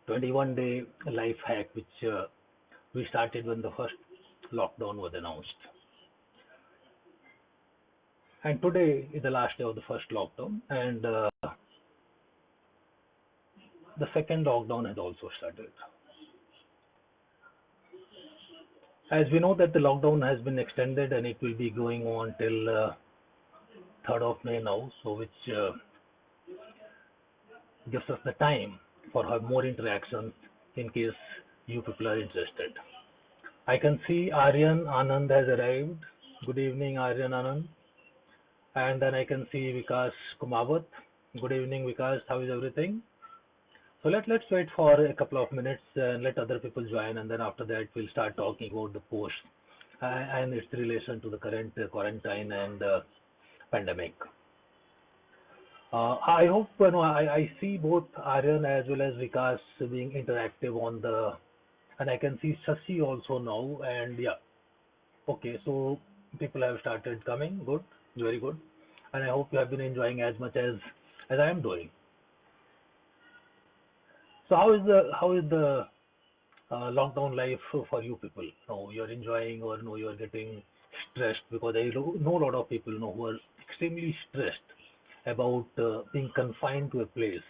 21-day life hack, which we started when the first lockdown was announced. And today is the last day of the first lockdown, and the second lockdown has also started. As we know that the lockdown has been extended and it will be going on till 3rd of May now, so which gives us the time for have more interactions in case you people are interested. I can see Aryan Anand has arrived. Good evening, Aryan Anand. And then I can see Vikas Kumawat. Good evening, Vikas. How is everything? So let's wait for a couple of minutes and let other people join, and then after that we'll start talking about the post and its relation to the current quarantine and pandemic. I hope I see both Aryan as well as Vikas being interactive on the, and I can see Sasi also now. And yeah, okay, so people have started coming. Good, very good, and I hope you have been enjoying as much as I am doing. So how is the lockdown life for you people? No, you're enjoying or no, you're getting stressed because I know a lot of people who are extremely stressed about being confined to a place.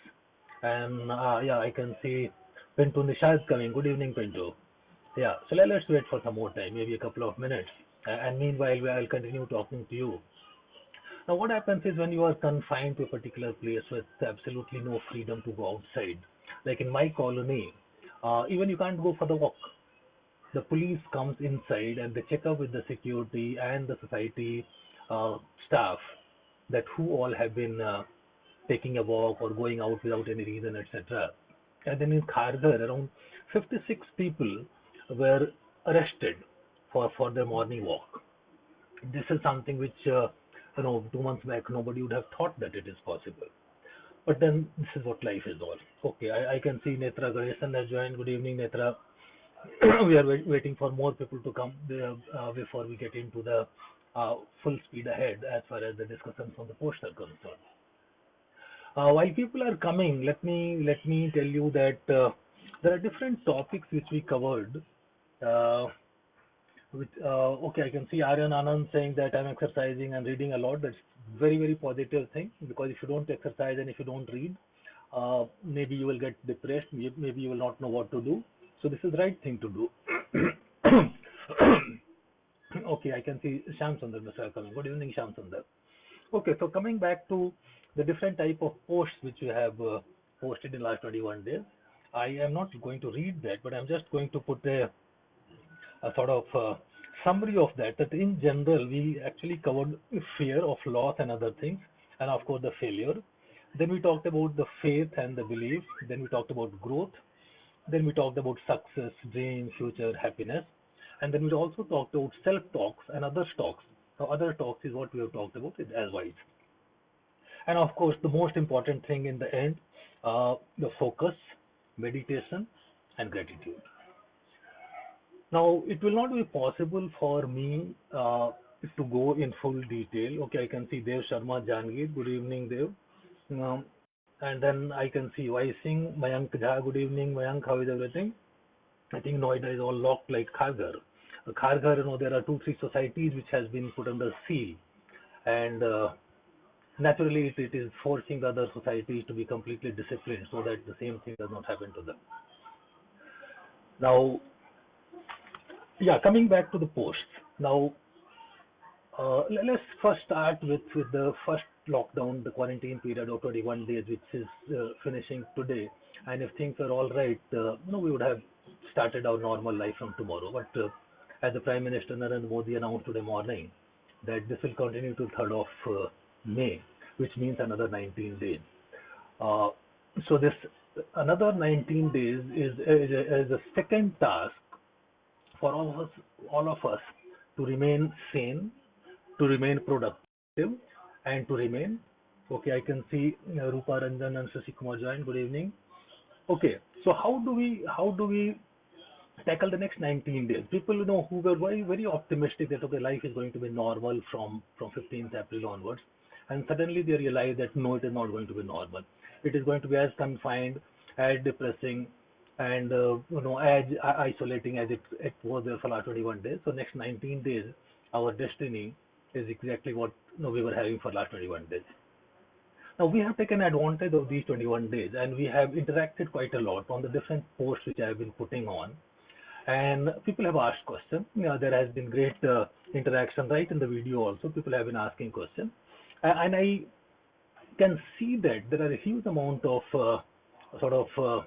And yeah, I can see Pinto Nishad coming. Good evening, Pinto. Yeah, so let's wait for some more time, maybe a couple of minutes. And meanwhile, I'll continue talking to you. Now, what happens is when you are confined to a particular place with absolutely no freedom to go outside, like in my colony, even you can't go for the walk. The police comes inside and they check up with the security and the society uh, staff that who all have been taking a walk or going out without any reason, etc. And then in Kharghar, around 56 people were arrested for their morning walk. This is something which 2 months back nobody would have thought that it is possible. But then this is what life is all. Okay, I can see Netra Ganesan has joined. Good evening, Netra. We are waiting for more people to come before we get into the full speed ahead as far as the discussions on the post are concerned. While people are coming, let me tell you that there are different topics which we covered. Uh, okay, I can see Aryan Anand saying that I'm exercising and reading a lot. That's very positive thing because if you don't exercise and if you don't read, maybe you will get depressed. Maybe you will not know what to do. So this is the right thing to do. Okay, I can see Sham Sundar Mishra coming. Good evening, Sham Sundar. Okay, so coming back to the different type of posts which you have posted in last 21 days, I am not going to read that, but I'm just going to put a sort of summary of that. That in general, we actually covered fear of loss and other things, and of course the failure. Then we talked about the faith and the belief. Then we talked about growth. Then we talked about success, dream, future, happiness. And then we also talked about self-talks and other talks. Now, other talks is what we have talked about as wise. And of course, the most important thing in the end, the focus, meditation, and gratitude. Now, it will not be possible for me to go in full detail. Okay, I can see Dev Sharma Jangir. Good evening, Dev. Um, and then I can see Vai Singh, Mayank Jha. Good evening, Mayank. How is everything? I think Noida is all locked like Kharghar. Kharghar, there are two, three societies which has been put under seal, and naturally it is forcing the other societies to be completely disciplined so that the same thing does not happen to them. Now, yeah, coming back to the posts. Now, let's first start with the first lockdown, the quarantine period of 21 days, which is finishing today. And if things are all right, we would have started our normal life from tomorrow. But as the Prime Minister Narendra Modi announced today morning that this will continue to 3rd of May, which means another 19 days. Uh, so this another 19 days is a second task for all of us to remain sane, to remain productive, and to remain. Okay, I can see Rupa Ranjan and Shashi Kumar join. Good evening. Okay, so how do we tackle the next 19 days? People who were very optimistic that okay, life is going to be normal from 15th April onwards, and suddenly they realize that no, it is not going to be normal. It is going to be as confined, as depressing, and as isolating as it was there for last 21 days. So next 19 days, our destiny is exactly what we were having for last 21 days. Now we have taken advantage of these 21 days, and we have interacted quite a lot on the different posts which I have been putting on, and people have asked questions. There has been great interaction right in the video also. People have been asking questions, and I can see that there are a huge amount of sort of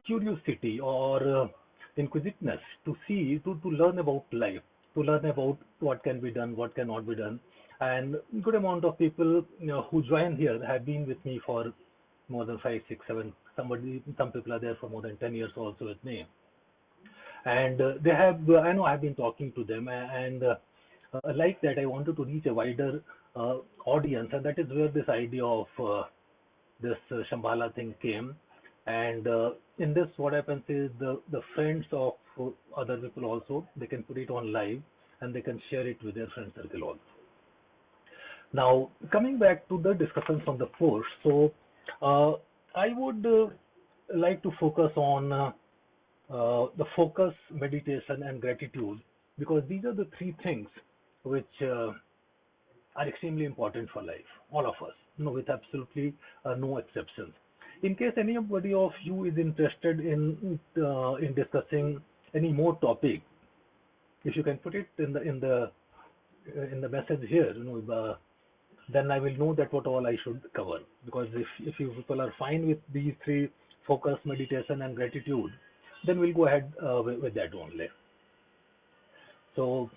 curiosity or inquisitiveness to see, to learn about life, to learn about what can be done, what cannot be done. And good amount of people who join here have been with me for more than 5, 6, 7. Some people are there for more than 10 years also with me, and they have. I know I have been talking to them, and like that, I wanted to reach a wider audience, and that is where this idea of this Shambhala thing came. And in this, what happens is the friends of other people also, they can put it on live, and they can share it with their friend circle also. Now, coming back to the discussions on the post, so uh, I would like to focus on the focus, meditation, and gratitude, because these are the three things which are extremely important for life, all of us, with absolutely no exceptions. In case anybody of you is interested in discussing any more topic, if you can put it in the message here, then I will know that what all I should cover. Because if you people are fine with these three, focus, meditation, and gratitude, then we'll go ahead with that only. So,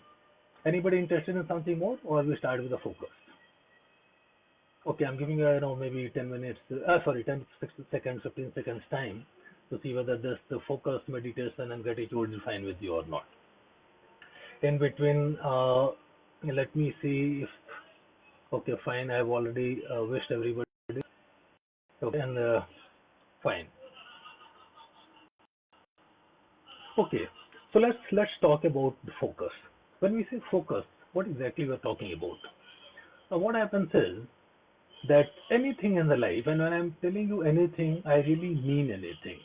anybody interested in something more, or we start with the focus? Okay, I'm giving you, maybe 10 minutes, sorry, 10 seconds, 15 seconds time to see whether this the focus, meditation, and gratitude is fine with you or not. In between, let me see if, okay, fine, I've already wished everybody, okay, and fine. Okay, so let's talk about the focus. When we say focus, what exactly we're talking about? Now, what happens is that anything in the life, and when I'm telling you anything, I really mean anything.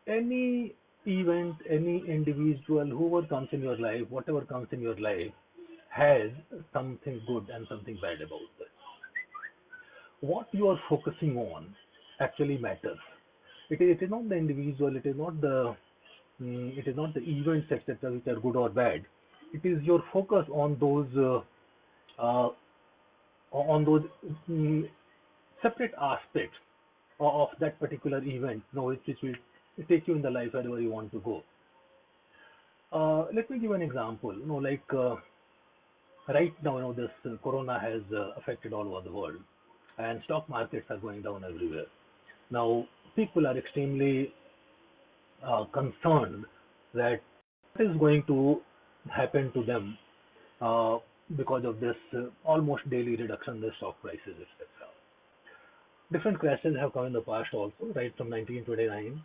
Any event, any individual, whoever comes in your life, whatever comes in your life, has something good and something bad about it. What you are focusing on actually matters. It is not the individual, it is not the events, etc., which are good or bad. It is your focus uh, on those mm, separate aspects of that particular event, which will take you in the life wherever you want to go. Let me give an example. Like right now, this corona has affected all over the world, and stock markets are going down everywhere. Now, people are extremely concerned that what is going to happen to them uh, because of this almost daily reduction in the stock prices, etc. Different crashes have come in the past also, right from 1929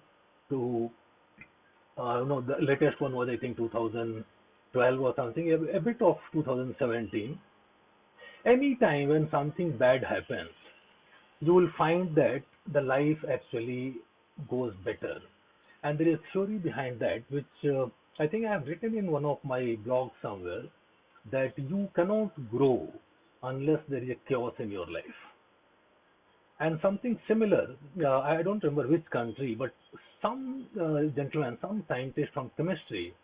to the latest one was I think 2012 or something, a bit of 2017. Any time when something bad happens, you will find that the life actually goes better. And there is theory behind that, which I think I have written in one of my blogs somewhere, that you cannot grow unless there is a chaos in your life. And something similar, I don't remember which country, but some gentleman, some scientist from chemistry,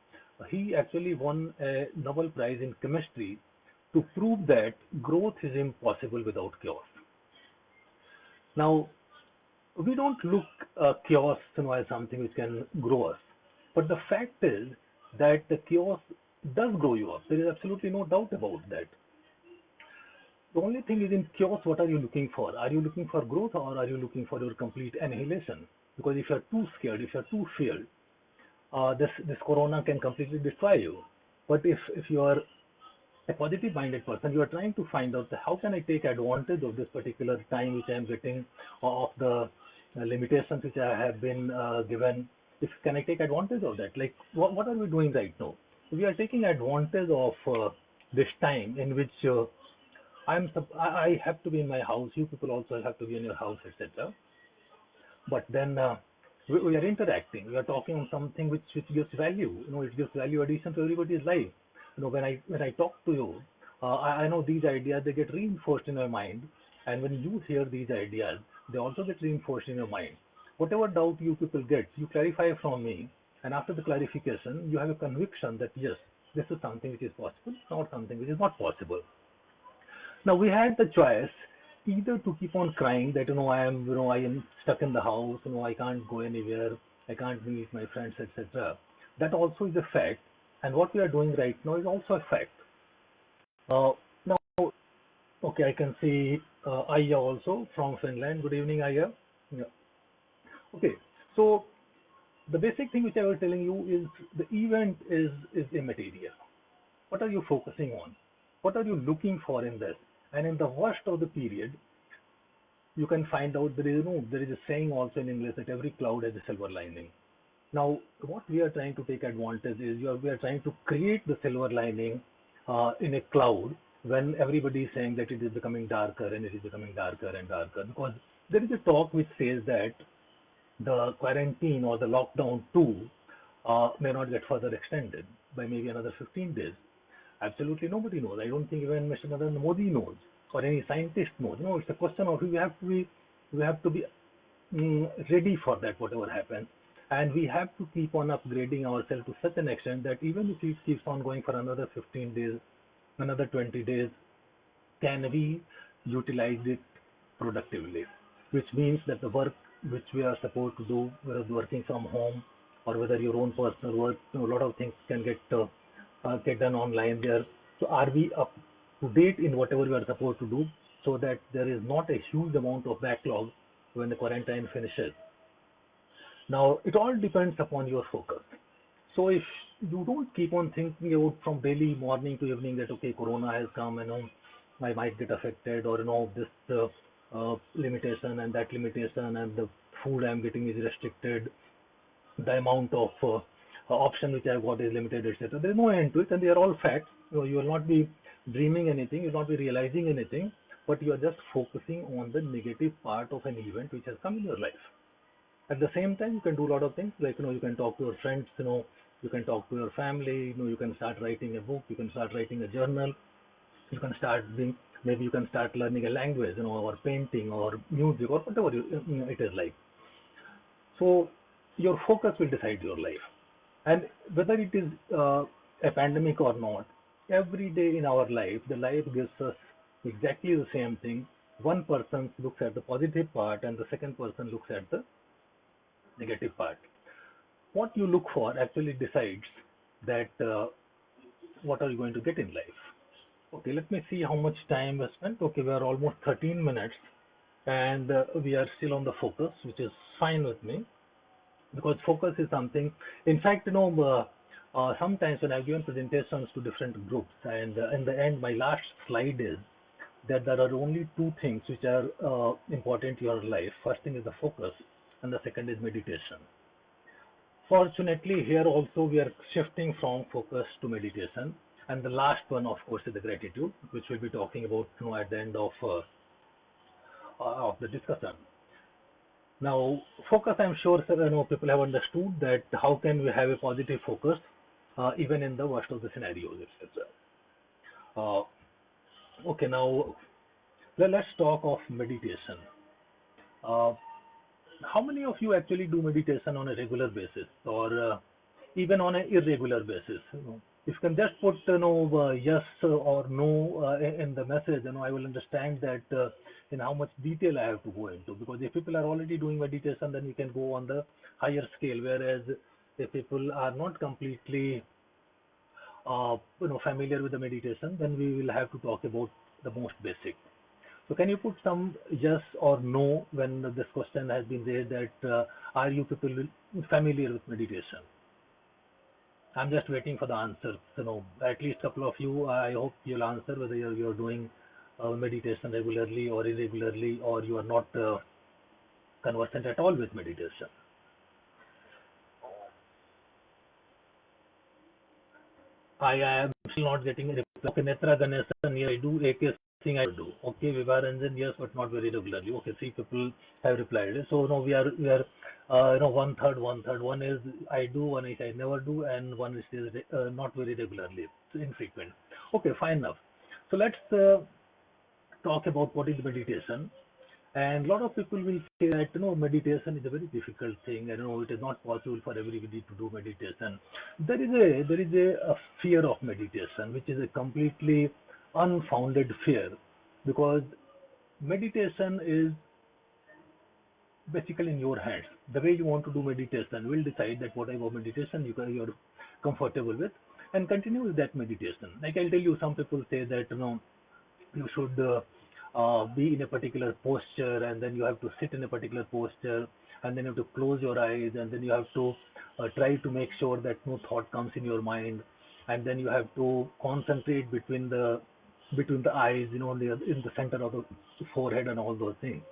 he actually won a Nobel Prize in chemistry to prove that growth is impossible without chaos. Now, we don't look chaos as something which can grow us, but the fact is that the chaos does grow you up. There is absolutely no doubt about that. The only thing is, in chaos, what are you looking for? Are you looking for growth, or are you looking for your complete annihilation? Because if you're too scared, if you're too feared, this corona can completely destroy you. But if you are a positive minded person, you are trying to find out how can I take advantage of this particular time which I am getting, of the limitations which I have been given. If can I take advantage of that? Like what are we doing right now? We are taking advantage of this time in which I have to be in my house. You people also have to be in your house, etc. But then We are interacting. We are talking on something which gives value. It gives value addition to everybody's life. When I talk to you, I know these ideas, they get reinforced in your mind, and when you hear these ideas, they also get reinforced in your mind. Whatever doubt you people get, you clarify from me, and after the clarification, you have a conviction that yes, this is something which is possible, not something which is not possible. Now we had the choice either to keep on crying that I am stuck in the house, I can't go anywhere, I can't meet my friends, etc. That also is a fact, and what we are doing right now is also a fact. Now, okay, I can see Aya also from Finland. Good evening, Aya. Yeah. Okay, so the basic thing which I was telling you is the event is immaterial. What are you focusing on? What are you looking for in this? And in the worst of the period, you can find out there is a saying also in English that every cloud has a silver lining. Now, what we are trying to take advantage is we are trying to create the silver lining in a cloud when everybody is saying that it is becoming darker and it is becoming darker and darker, because there is a talk which says that the quarantine or the lockdown too may not get further extended by maybe another 15 days. Absolutely nobody knows. I don't think even Mr. Narendra Modi knows or any scientist knows. No, it's a question of we have to be ready for that, whatever happens. And we have to keep on upgrading ourselves to such an extent that even if it keeps on going for another 15 days, another 20 days, can we utilize it productively? Which means that the work which we are supposed to do, whether working from home or whether your own personal work, a lot of things can get done online there. So are we up to date in whatever we are supposed to do so that there is not a huge amount of backlog when the quarantine finishes? Now, it all depends upon your focus. So if you don't keep on thinking about from daily morning to evening that okay, Corona has come, I might get affected, or this limitation and that limitation, and the food I'm getting is restricted, the amount of option which I've got is limited, etc. There's no end to it, and they are all facts. You will not be dreaming anything, you will not be realizing anything, but you are just focusing on the negative part of an event which has come in your life. At the same time, you can do a lot of things like you can talk to your friends, you can talk to your family, you can start writing a book, you can start writing a journal, you can start being, maybe you can start learning a language, or painting or music or whatever it is like. So your focus will decide your life. And whether it is a pandemic or not, every day in our life, the life gives us exactly the same thing. One person looks at the positive part and the second person looks at the negative part. What you look for actually decides that what are you going to get in life. Okay, let me see how much time we spent. Okay, we are almost 13 minutes and we are still on the focus, which is fine with me because focus is something. In fact, sometimes when I've given presentations to different groups, and in the end, my last slide is that there are only two things which are important to your life. First thing is the focus, and the second is meditation. Fortunately, here also we are shifting from focus to meditation. And the last one, of course, is the gratitude, which we'll be talking about at the end of the discussion. Now, focus, I'm sure sir, people have understood that how can we have a positive focus even in the worst of the scenarios, etc. Uh, okay, now let's talk of meditation. Uh, how many of you actually do meditation on a regular basis or even on an irregular basis? If you can just put yes or no in the message, I will understand that in how much detail I have to go into. Because if people are already doing meditation, then we can go on the higher scale. Whereas if people are not completely familiar with the meditation, then we will have to talk about the most basic. So can you put some yes or no when this question has been raised that are you people familiar with meditation? I'm just waiting for the answer. At least a couple of you, I hope you'll answer whether you're doing meditation regularly or irregularly, or you are not conversant at all with meditation. I am still not getting a reply. Okay, Netra Ganesan, yeah, I do. AK Singh, I do. Okay, Vivaranjan, yes, but not very regularly. Okay, three people have replied. So no, we are one third, one third. One is I do, one is I never do, and one is not very regularly, so infrequent. Okay, fine enough. So let's talk about what is meditation. And a lot of people will say that meditation is a very difficult thing. And it is not possible for everybody to do meditation. There is a fear of meditation, which is a completely unfounded fear, because meditation is basically in your hands. The way you want to do meditation will decide that what type of meditation you're comfortable with, and continue with that meditation. Like I'll tell you, some people say that you should be in a particular posture, and then you have to sit in a particular posture, and then you have to close your eyes, and then you have to try to make sure that no thought comes in your mind, and then you have to concentrate between the eyes, in the center of the forehead and all those things.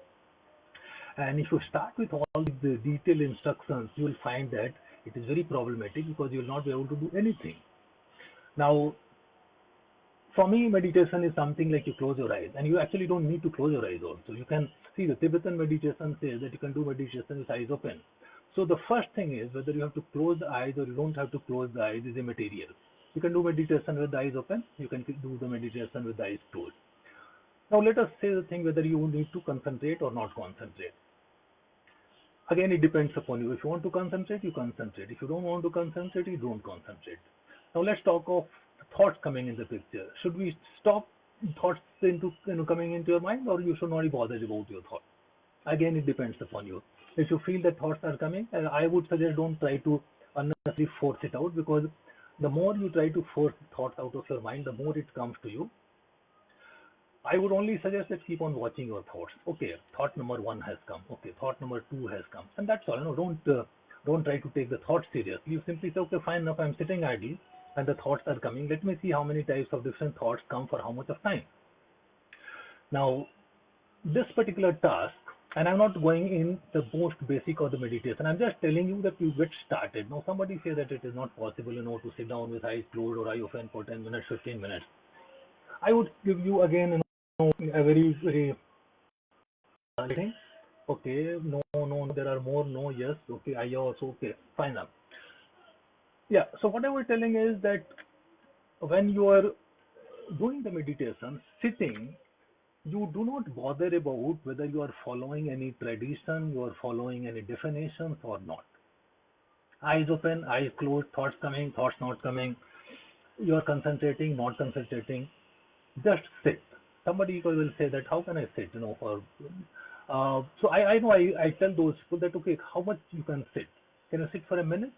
And if you start with all the detailed instructions, you will find that it is very problematic, because you will not be able to do anything. Now, for me, meditation is something like you close your eyes, and you actually don't need to close your eyes also. You can see the Tibetan meditation says that you can do meditation with eyes open. So the first thing is whether you have to close the eyes or you don't have to close the eyes is immaterial. You can do meditation with the eyes open. You can do the meditation with the eyes closed. Now let us say the thing whether you need to concentrate or not concentrate. Again, it depends upon you. If you want to concentrate, you concentrate. If you don't want to concentrate, you don't concentrate. Now let's talk of thoughts coming in the picture. Should we stop thoughts into coming into your mind, or you should not be bothered about your thoughts? Again, it depends upon you. If you feel that thoughts are coming, I would suggest don't try to unnecessarily force it out, because the more you try to force thoughts out of your mind, the more it comes to you. I would only suggest that keep on watching your thoughts. Okay, thought number one has come. Okay, thought number two has come, and that's all. Don't try to take the thoughts seriously. You simply say, okay, fine enough. I'm sitting idly, and the thoughts are coming. Let me see how many types of different thoughts come for how much of time. Now, this particular task, and I'm not going in the most basic of the meditation. I'm just telling you that you get started. Now, somebody say that it is not possible, to sit down with eyes closed or eye open for 10 minutes, 15 minutes. I would give you again, a very, very thing. Okay, no, no, there are more. No, yes. Okay, I also. Okay, fine. Now, yeah. So what I was telling is that when you are doing the meditation, sitting, you do not bother about whether you are following any tradition, you are following any definitions or not. Eyes open, eyes closed, thoughts coming, thoughts not coming. You are concentrating, not concentrating. Just sit. Somebody will say that how can I sit? For so I know I tell those people that okay, how much you can sit? Can you sit for a minute,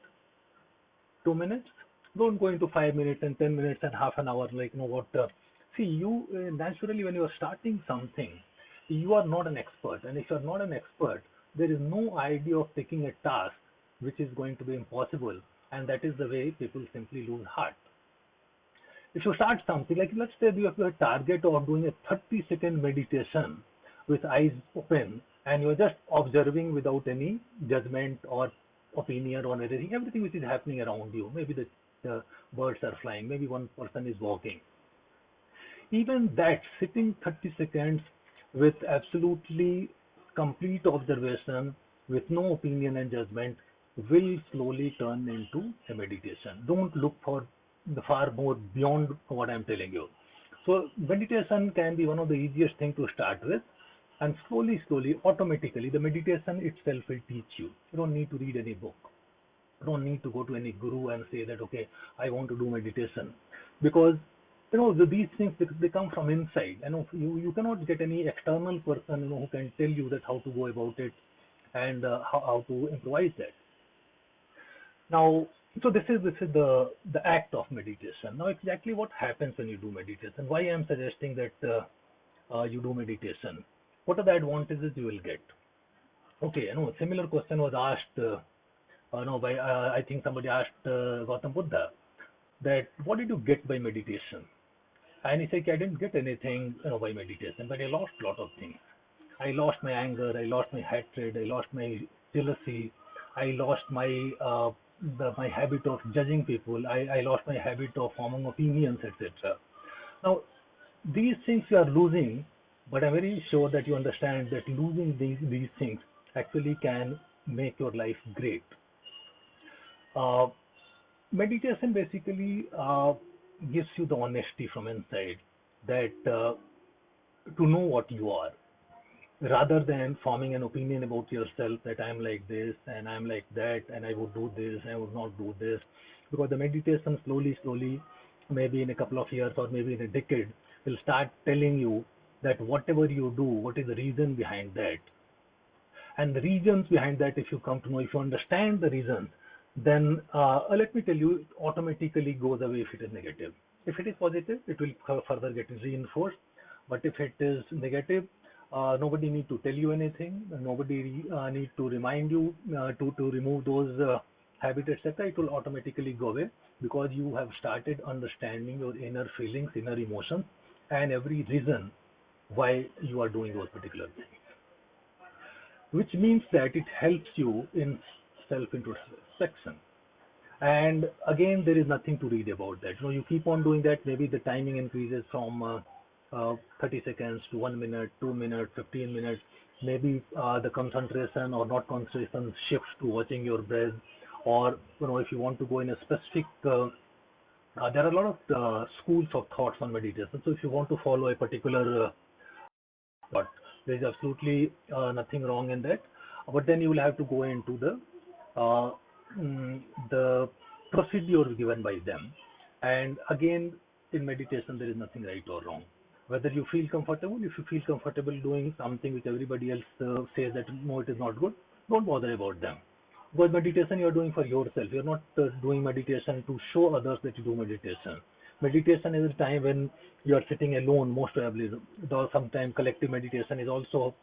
2 minutes? Don't go into 5 minutes and 10 minutes and half an hour. Like what? See, you naturally when you are starting something, you are not an expert, and if you are not an expert, there is no idea of taking a task which is going to be impossible, and that is the way people simply lose heart. If you start something like, let's say you have a target of doing a 30-second meditation with eyes open, and you're just observing without any judgment or opinion on everything which is happening around you. Maybe the birds are flying, maybe one person is walking. Even that, sitting 30 seconds with absolutely complete observation, with no opinion and judgment, will slowly turn into a meditation. Don't look for the far more beyond what I'm telling you. So meditation can be one of the easiest thing to start with, and slowly, slowly, automatically, the meditation itself will teach you. You don't need to read any book. You don't need to go to any guru and say that okay, I want to do meditation, because these things they come from inside. You cannot get any external person who can tell you that how to go about it, and how to improvise that. Now, so this is the act of meditation. Now, exactly what happens when you do meditation? Why I am suggesting that you do meditation? What are the advantages you will get? Okay, similar question was asked. No, by I think somebody asked Gautam Buddha that what did you get by meditation? And he said, I didn't get anything by meditation, but I lost a lot of things. I lost my anger, I lost my hatred, I lost my jealousy, I lost my habit of judging people, I lost my habit of forming opinions, etc. Now, these things you are losing, but I'm very sure that you understand that losing these things actually can make your life great. Uh, Meditation basically gives you the honesty from inside, that to know what you are, rather than forming an opinion about yourself that I'm like this and I'm like that and I would do this, I would not do this. Because the meditation slowly, maybe in a couple of years or maybe in a decade, will start telling you that whatever you do, what is the reason behind that. And the reasons behind that, if you come to know, if you understand the reasons, then let me tell you, it automatically goes away if it is negative. If it is positive, it will further get reinforced. But if it is negative, nobody need to tell you anything. Nobody need to remind you to remove those habits, etc. It will automatically go away because you have started understanding your inner feelings, inner emotions, and every reason why you are doing those particular things, which means that it helps you in self introspection. And again, there is nothing to read about that. You keep on doing that. Maybe the timing increases from 30 seconds to 1 minute, 2 minutes, 15 minutes. Maybe the concentration or not concentration shifts to watching your breath, or if you want to go in a specific. There are a lot of schools of thoughts on meditation. So if you want to follow a particular thought, there is absolutely nothing wrong in that. But then you will have to go into uh, mm, the procedure given by them. And again, in meditation, there is nothing right or wrong. Whether you feel comfortable, if you feel comfortable doing something which everybody else says that no, it is not good, don't bother about them. Because meditation you are doing for yourself. You are not doing meditation to show others that you do meditation. Meditation is a time when you are sitting alone, most probably. Though sometimes collective meditation is also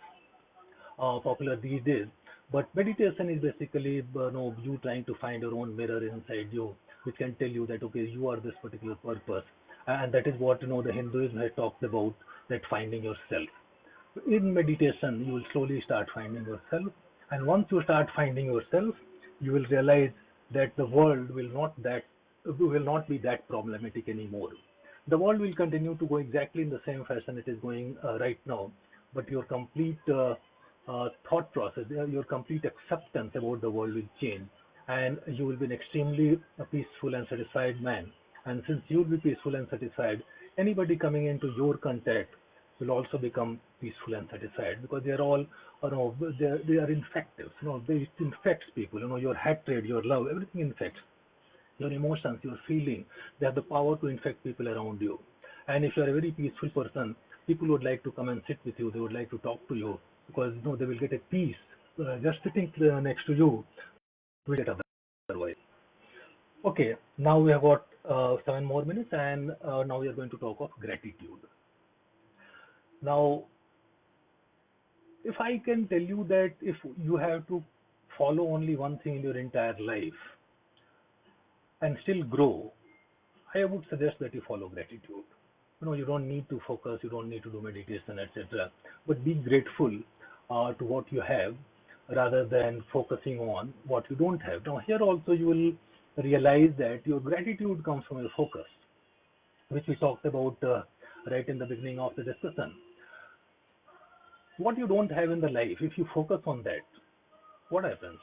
popular these days. But meditation is basically you trying to find your own mirror inside you, which can tell you that okay, you are this particular purpose, and that is what the Hinduism has talked about, that finding yourself. In meditation, you will slowly start finding yourself, and once you start finding yourself, you will realize that the world will not be that problematic anymore. The world will continue to go exactly in the same fashion it is going right now, but your complete thought process, your complete acceptance about the world will change, and you will be an extremely peaceful and satisfied man. And since you will be peaceful and satisfied, anybody coming into your contact will also become peaceful and satisfied, because they are all, they are infective. They infects people. Your hatred, your love, everything infects your emotions, your feeling. They have the power to infect people around you. And if you are a very peaceful person, people would like to come and sit with you. They would like to talk to you, because they will get a peace just sitting next to you. Will get otherwise. Okay, now we have got 7 more minutes, and now we are going to talk of gratitude. Now, if I can tell you that if you have to follow only one thing in your entire life and still grow, I would suggest that you follow gratitude. You don't need to focus, you don't need to do meditation, etc. But be grateful to what you have, rather than focusing on what you don't have. Now, here also you will realize that your gratitude comes from your focus, which we talked about right in the beginning of the discussion. What you don't have in the life, if you focus on that, what happens?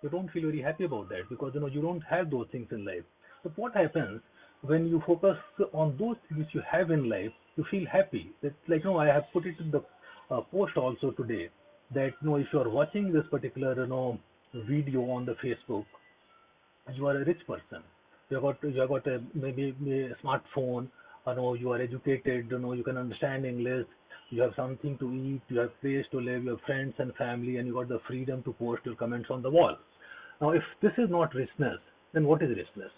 You don't feel very happy about that, because you don't have those things in life. But what happens when you focus on those things which you have in life? You feel happy. That's like, I have put it in the post also today, that if you are watching this particular video on the Facebook, you are a rich person. You have got a maybe a smartphone. You are educated. You can understand English. You have something to eat. You have place to live. You have friends and family, and you got the freedom to post your comments on the wall. Now, if this is not richness, then what is richness?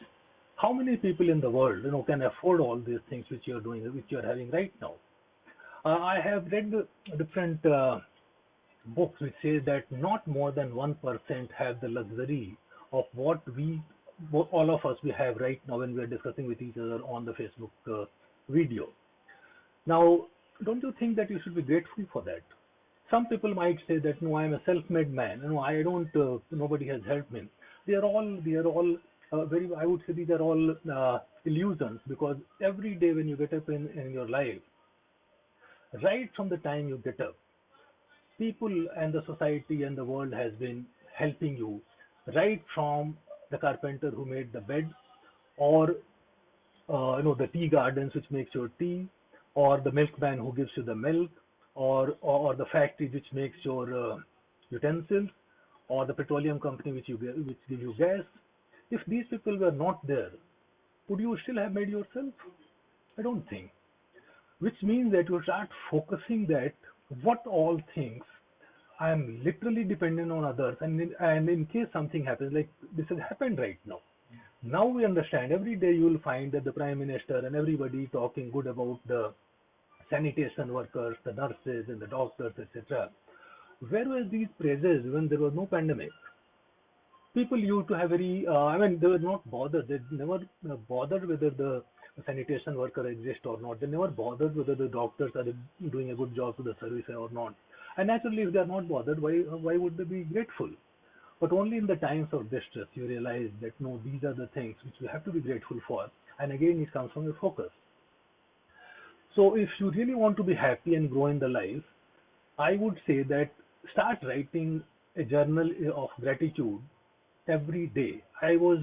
How many people in the world can afford all these things which you are doing, which you are having right now? I have read different books which say that not more than 1% have the luxury of what all of us we have right now when we are discussing with each other on the Facebook video. Now, don't you think that you should be grateful for that? Some people might say that no, I am a self-made man. I don't. Nobody has helped me. They are all very. I would say these are all illusions, because every day when you get up in your life, right from the time you get up, people and the society and the world has been helping you, right from the carpenter who made the bed, or the tea gardens which makes your tea, or the milkman who gives you the milk, or the factory which makes your utensils, or the petroleum company which give you gas. If these people were not there, would you still have made yourself? I don't think. Which means that you start focusing that what all things I am literally dependent on others, and in case something happens, like this has happened right now. Now we understand. Every day you will find that the prime minister and everybody talking good about the sanitation workers, the nurses, and the doctors, etc. Where were these praises when there was no pandemic? People used to have very, I mean, they were not bothered. They never bothered whether the sanitation worker exists or not. They never bothered whether the doctors are doing a good job to the service or not. And naturally, if they are not bothered, why would they be grateful? But only in the times of distress you realize that no, these are the things which you have to be grateful for. And again, it comes from your focus. So if you really want to be happy and grow in the life, I would say that start writing a journal of gratitude every day. I was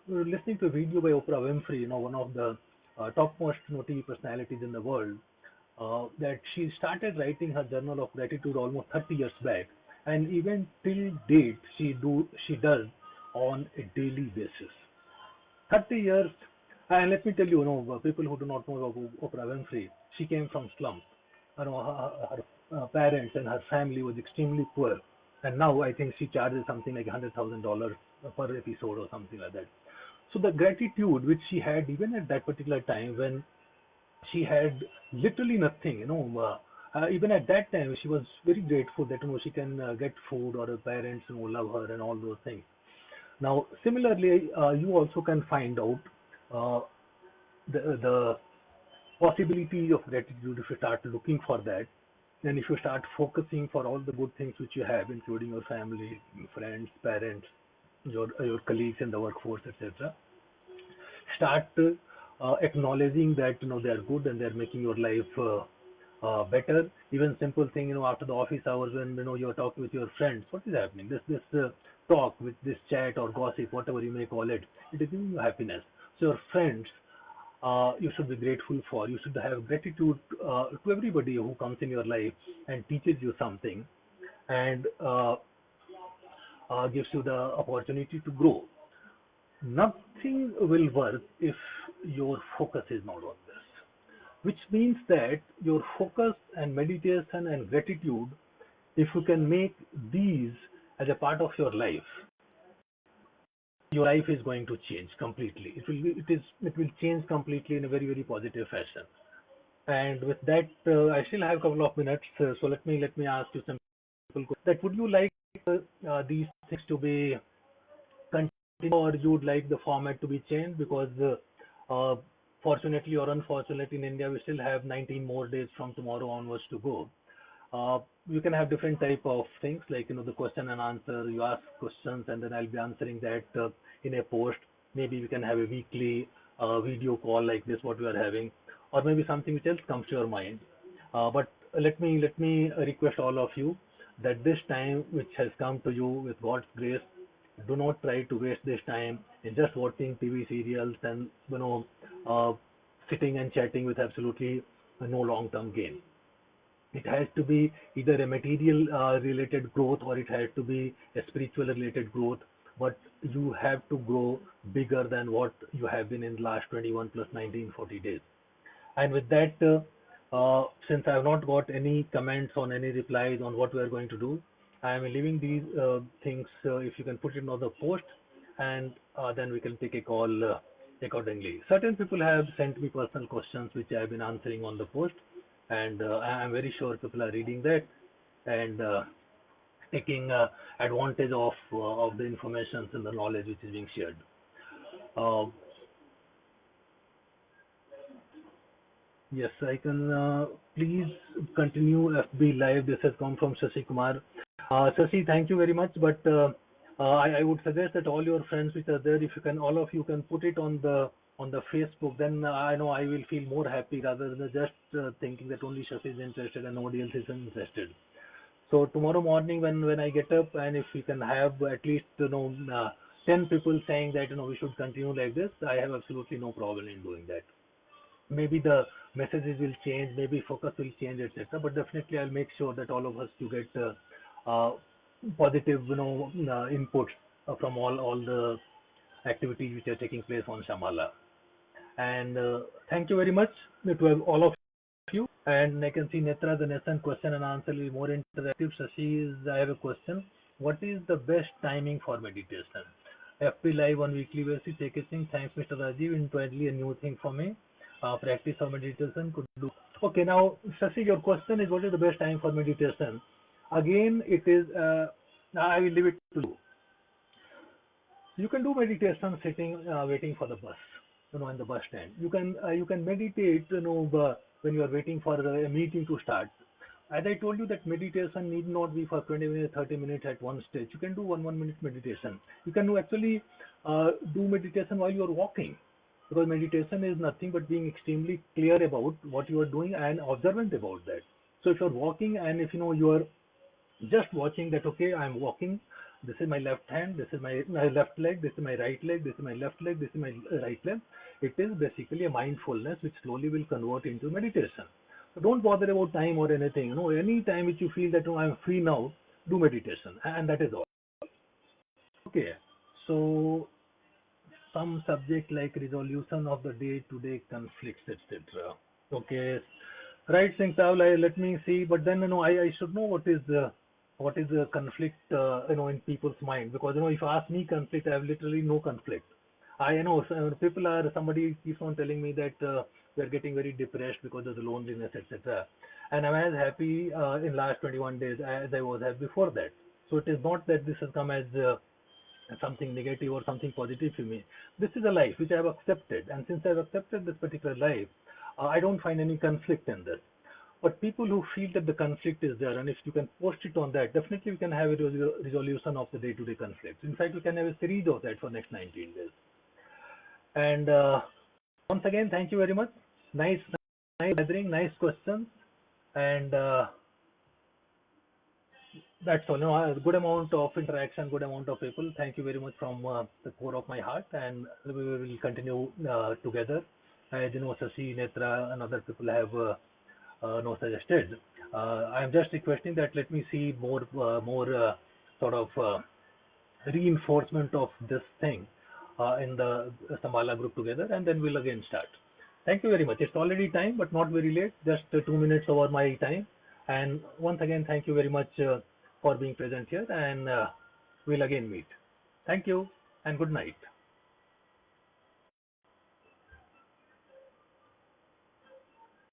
listening to a video by Oprah Winfrey, one of the topmost TV personalities in the world, that she started writing her journal of gratitude almost 30 years back, and even till date she does on a daily basis. 30 years. And let me tell you, people who do not know about Oprah Winfrey, she came from slums. Her parents and her family was extremely poor, and now I think she charges something like $100,000 per episode or something like that. So the gratitude which she had even at that particular time when she had literally nothing, even at that time she was very grateful that she can get food, or her parents love her and all those things. Now similarly, you also can find out uh, the possibility of gratitude if you start looking for that. Then if you start focusing for all the good things which you have, including your family, friends, parents, your colleagues in the workforce, etc. Start acknowledging that they are good and they are making your life better. Even simple thing, after the office hours, when you're talking with your friends, what is happening? This talk, with this chat or gossip, whatever you may call it, it is giving you happiness. So your friends, you should be grateful for. You should have gratitude to everybody who comes in your life and teaches you something, and gives you the opportunity to grow. Nothing will work if your focus is not on this, which means that your focus and meditation and gratitude, if you can make these as a part of your life, your life is going to change completely. It will change completely in a very, very positive fashion. And with that, I still have a couple of minutes, so let me ask you some simple questions. That would you like these things to be continue, or you would like the format to be changed? Because fortunately or unfortunately, in India we still have 19 more days from tomorrow onwards to go. Uh, you can have different type of things, like the question and answer. You ask questions and then I'll be answering that in a post. Maybe we can have a weekly video call like this what we are having, or maybe something which else comes to your mind. But let me request all of you that this time which has come to you with God's grace, do not try to waste this time in just watching TV serials and uh, sitting and chatting with absolutely no long-term gain. It has to be either a material related growth, or it has to be a spiritual related growth, but you have to grow bigger than what you have been in the last 21 plus 19 40 days. And with that, since I have not got any comments on any replies on what we are going to do, I am leaving these things. If you can put it on the post, and then we can take a call accordingly. Certain people have sent me personal questions which I have been answering on the post, and I am very sure people are reading that and taking advantage of the information and the knowledge which is being shared. Uh, Yes, I can. Please continue FB Live. This has come from Shashi Kumar. Shashi, thank you very much. But I would suggest that all your friends which are there, if you can, all of you can put it on the Facebook. Then I know I will feel more happy rather than just thinking that only Shashi is interested and nobody else is interested. So tomorrow morning when I get up, and if we can have at least 10 people saying that we should continue like this, I have absolutely no problem in doing that. Maybe the messages will change, maybe focus will change, etc. But definitely I'll make sure that all of us to get uh, positive inputs from all the activities which are taking place on Shamala. And thank you very much to all of you. And I can see Netra, the next question and answer will be more interactive. Shashi, I have a question. What is the best timing for meditation? FP Live on weekly basis. Take a thing. Thanks, Mr. Rajiv. Entirely a new thing for me. Practice of meditation could do. Okay, now Shashi, your question is what is the best time for meditation? Again, it is. I will leave it to you. You can do meditation sitting, waiting for the bus, in the bus stand. You can meditate, when you are waiting for a meeting to start. As I told you that meditation need not be for 20 minutes, 30 minutes at one stage. You can do one minute meditation. You can actually do meditation while you are walking, because meditation is nothing but being extremely clear about what you are doing and observant about that. So if you're walking, and if you are just watching that, okay, I'm walking, this is my left hand, this is my left leg, this is my right leg, this is my left leg, this is my right leg. It is basically a mindfulness which slowly will convert into meditation. So don't bother about time or anything. Any time which you feel that, I'm free now, do meditation, and that is all. Okay. So some subject like resolution of the day-to-day conflicts, etc. Okay, right, Singh Saul, let me see. But then, I should know what is the conflict, in people's mind, because if you ask me conflict, I have literally no conflict. I know somebody keeps on telling me that we are getting very depressed because of the loneliness, etc. And I'm as happy in last 21 days as I was as before that. So it is not that this has come as something negative or something positive to me. This is a life which I have accepted, and since I have accepted this particular life, I don't find any conflict in this. But people who feel that the conflict is there, and if you can post it on that, definitely we can have a resolution of the day-to-day conflicts. In fact, we can have a series of that for next 19 days. And once again, thank you very much. Nice, nice gathering, nice questions, and that's all. A good amount of interaction, good amount of people. Thank you very much from the core of my heart, and we will continue together. As Shashi, Netra, and other people have no suggested. I am just requesting that let me see more sort of reinforcement of this thing in the Samala group together, and then we'll again start. Thank you very much. It's already time, but not very late. Just 2 minutes over my time. And once again, thank you very much for being present here, and we'll again meet. Thank you, and good night.